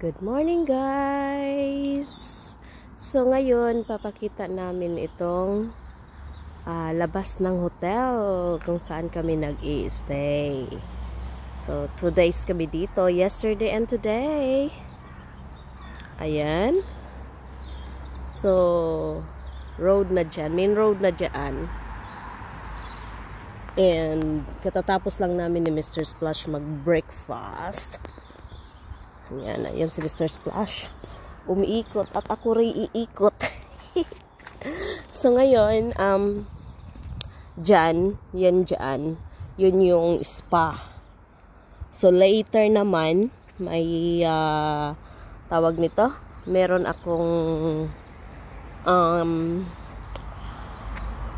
Good morning guys! So ngayon papakita namin itong labas ng hotel kung saan kami nag-i-stay. So 2 days kami dito, yesterday and today. Ayan. So road na dyan, main road na dyan. And katatapos lang namin ni Mr. Splash mag-breakfast. Ayan si Mr. Splash. Umiikot at ako rin iikot. So ngayon, dyan, yun yung spa. So later naman, may tawag nito, meron akong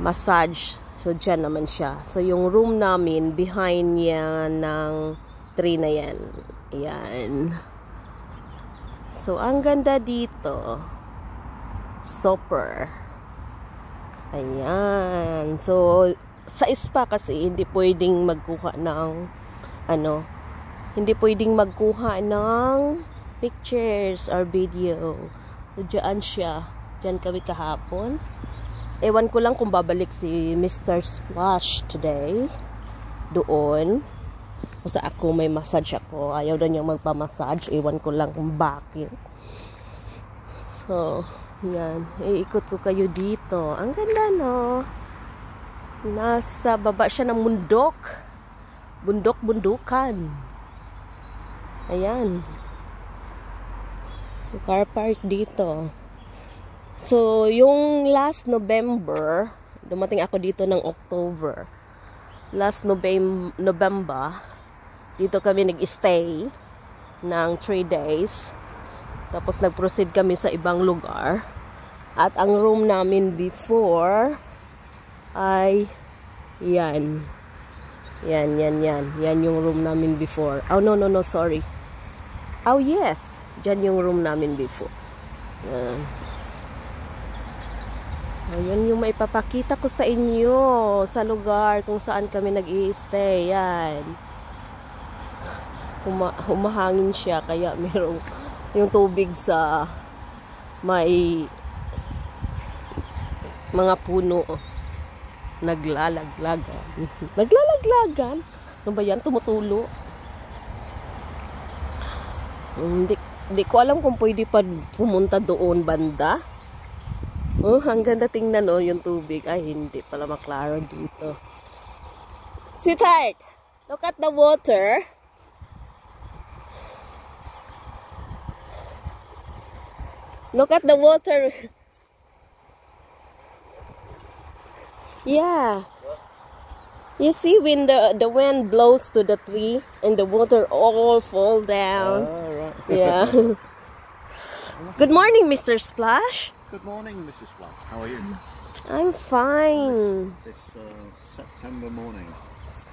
massage. So dyan naman siya. So yung room namin, behind yan ng tree na yan. Ayan. So, ang ganda dito. Super. Ayan. So, sa spa kasi, hindi pwedeng magkuha ng, hindi pwedeng magkuha ng pictures or video. So, dyan siya. Dyan kami kahapon. Ewan ko lang kung babalik si Mr. Splash today. Doon. Basta ako may massage ako. Ayaw na niyang magpamassage. Ewan ko lang kung bakit. So, yan. Iikot ko kayo dito. Ang ganda, no? Nasa baba siya ng bundok. Bundok-bundukan. Ayan. So, car park dito. So, yung last November, dumating ako dito ng October. Last November, dito kami nag-stay ng 3 days. Tapos nag-proceed kami sa ibang lugar. At ang room namin before ay yan. Yan yung room namin before. Oh, no, sorry. Oh, yes. Diyan yung room namin before. Ayan yung maipapakita ko sa inyo sa lugar kung saan kami nag-i-stay. Yan. Humahangin siya kaya mayroong yung tubig sa may mga puno naglalaglagan. Ano ba yan? Tumutulo. Hindi ko alam kung pwede pa pumunta doon banda. Oh, ang ganda tingnan yung tubig. Ay, hindi pala maklaro dito. Sweetheart, look at the water. Look at the water. Yeah. You see when the wind blows to the tree and the water all fall down. Right. Yeah. Good morning, Mr. Splash. Good morning, Mrs. Splash. How are you? I'm fine. This September morning,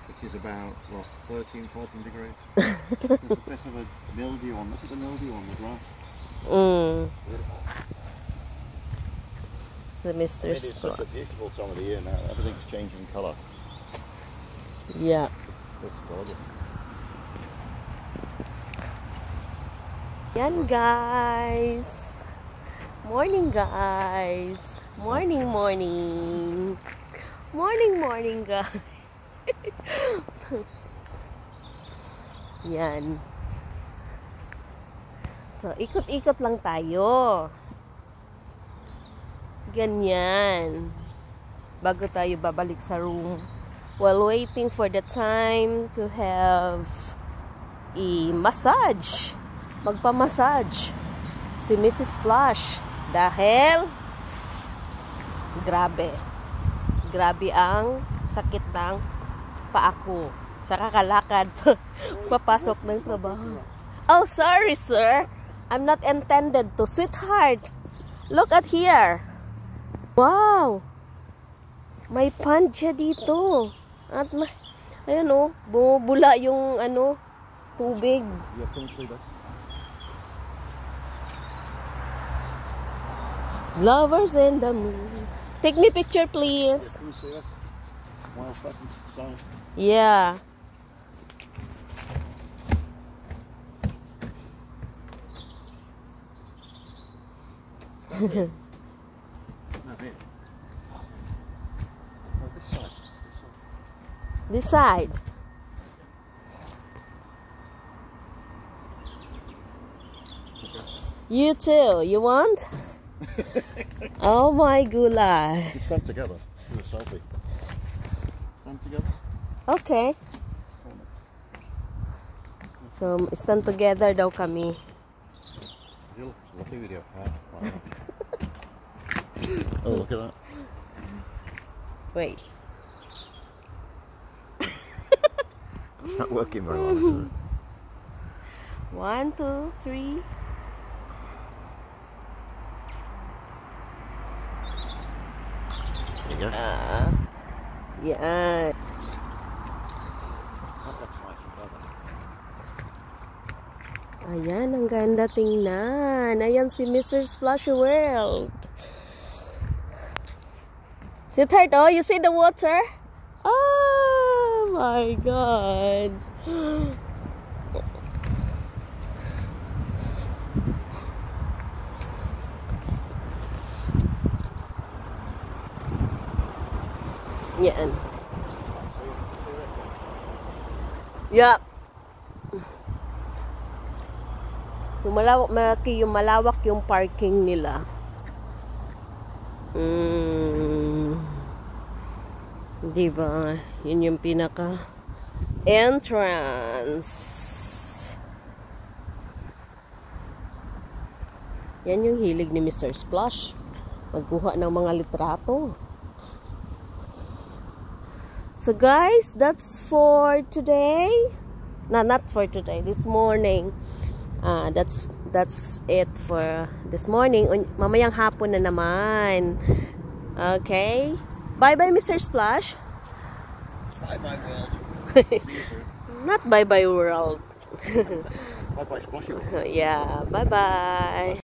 which is about, what, 13, 14 degrees. There's a bit of a mildew on. Look at the mildew on the grass. So Mr. It's such a beautiful time of the year now. Everything's changing colour. Yeah. It's gorgeous. Yan guys. Morning guys. Morning guys. Yan. So, ikot-ikot lang tayo. Ganyan. Bago tayo babalik sa room. While waiting for the time to have a massage. Magpa-massage. Si Mrs. Splash. Dahil, grabe ang sakit ng paa ko. Sa kakalakad. Papasok ng trabaho. Oh, sorry, sir. I'm not intended to. Sweetheart, look at here. Wow. May pond siya dito. At ayan bumubula yung tubig. Yeah, can you see that? Lovers in the moon. Take me picture, please. Can you see that? Wild pheasant sign. Yeah. No, here. No, this side. This side. You too. You want? Oh my goulash. Just stand together. Do a selfie. Stand together. Okay. So, stand together daw kami. It's a lovely video. Oh, look at that. Wait. It's not working very well, is it? 1, 2, 3. There you go. Yeah. That looks nice and better. Ayan, ang ganda tingnan. Ayan si Mr. Splash World. Sweetheart, oh, you see the water? Oh my God. Yan. Yup. Yung malawak yung parking nila. Diba? Yun yung pinaka entrance. Yan yung hilig ni Mr. Splash. Magkuha ng mga litrato. So guys, that's for today. No, not for today. This morning. That's it for this morning. Mamayang hapon na naman. Okay. Bye-bye, Mr. Splash. Bye-bye, world. See you soon. Not bye-bye, world. Bye-bye, Splashy. Yeah, bye-bye.